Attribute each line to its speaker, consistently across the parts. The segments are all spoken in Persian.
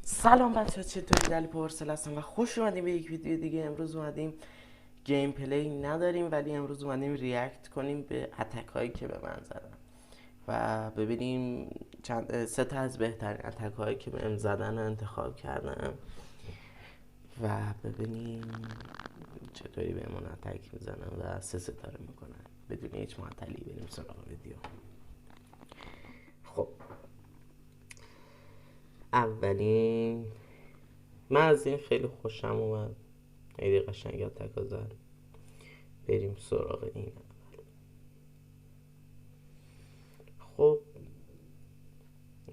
Speaker 1: سلام بچه ها، چطوری؟ علی پارسل هستم و خوش اومدیم به یک ویدیو دیگه. امروز اومدیم گیم پلی نداریم، ولی امروز اومدیم ریاکت کنیم به اتک هایی که به من زدن و ببینیم سه تا از بهترین اتک هایی که بهم زدن رو انتخاب کردم و ببینیم چطوری بهمون اتک میزنن و سه ستاره میکنن بدون هیچ معطلی. بریم سراغ ویدیو. خب اولین، من از این خیلی خوشم اومد، خیلی قشنگ اتک ها زد. بریم سراغ این. خب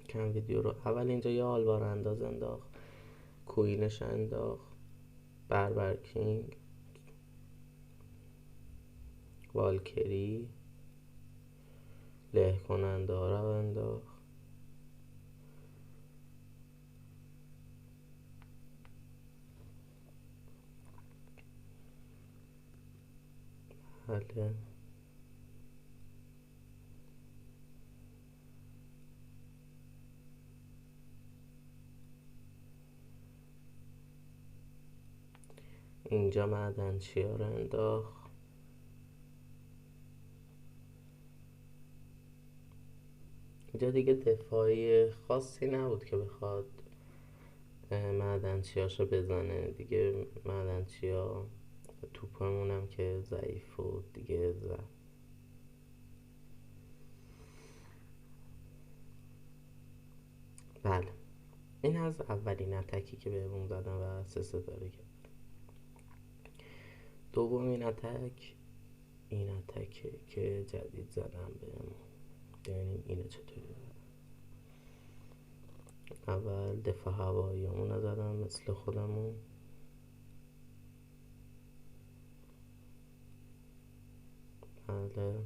Speaker 1: کم ویدیو رو اول اینجا یه آلوار انداز انداخت، کوینش انداخت، بربرکینگ، والکری، له کننده ها رو انداخت، بله. اینجا معدنچی ها رو انداخت. اینجا دیگه دفاعی خاصی نبود که بخواد معدنچی هاشو بزنه دیگه. معدنچی ها توپمون هم که ضعیف بود دیگه زد. بله، این از اولین اتکی که بهمون زدن و سه ستاره کرد. دومین اتک این اتکه که جدید زدم بهمون. ببینیم اینو چطوری زدم. اول دفاع هواییمون رو زدم مثل خودمون. بله.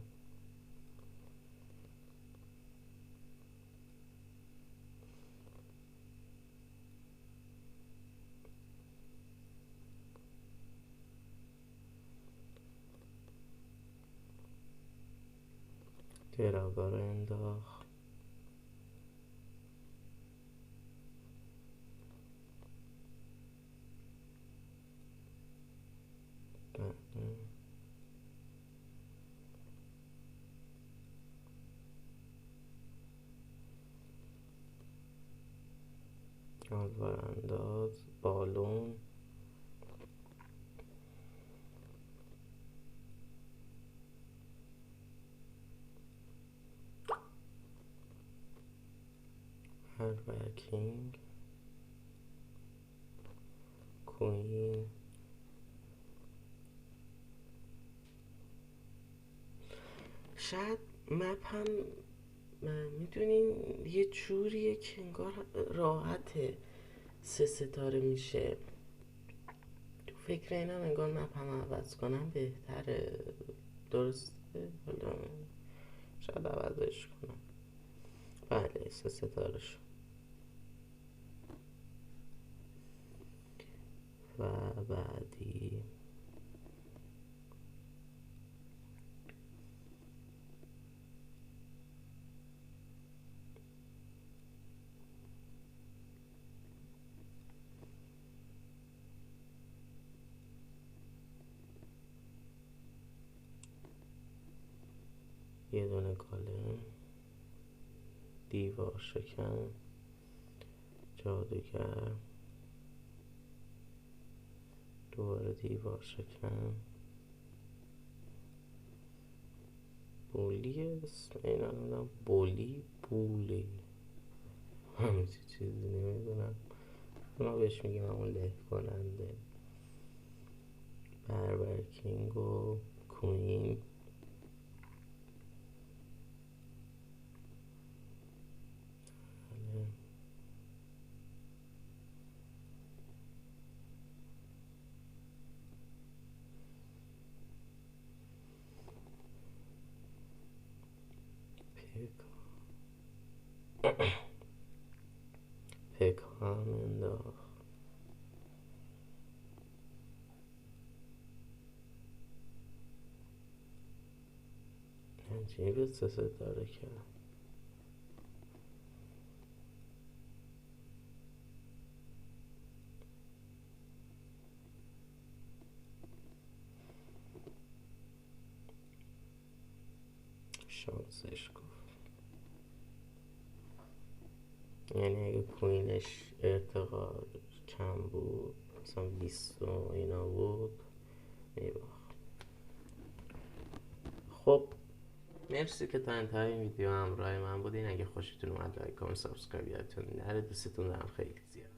Speaker 1: گراگا رو انداخت. بله. آلوار انداز، بالون، هربرکینگ، کوین. شاید مپ هم میدونین یه جوریه که انگار راحته سه ستاره میشه. تو فکر اینم انگار مپ هم عوض کنم بهتره. درسته؟ حالا شاید عوضش کنم. بله، سه ستاره شد. و بعدی یه دونه گالم، دیوار شکن، جادوگر، دوباره دیوار شکن، بولی. اسم این الانم بولی همچی چیزی نمیدونم. ما بهش میگیم همون له کننده. بربرکینگ و کوین. پکا هم انداخت. عجیبه سه ستاره کرد. شانسش گفت، یعنی اگه کوینش ارتقا کم بود مثلا 20 اینا بود میباخت. خب مرسی که تا انتهای ویدیو همراه من بودین. اگه خوشتون اومد لایک کامنت سابسکرایب یادتون نره. دوستتون دارم خیلی زیاد.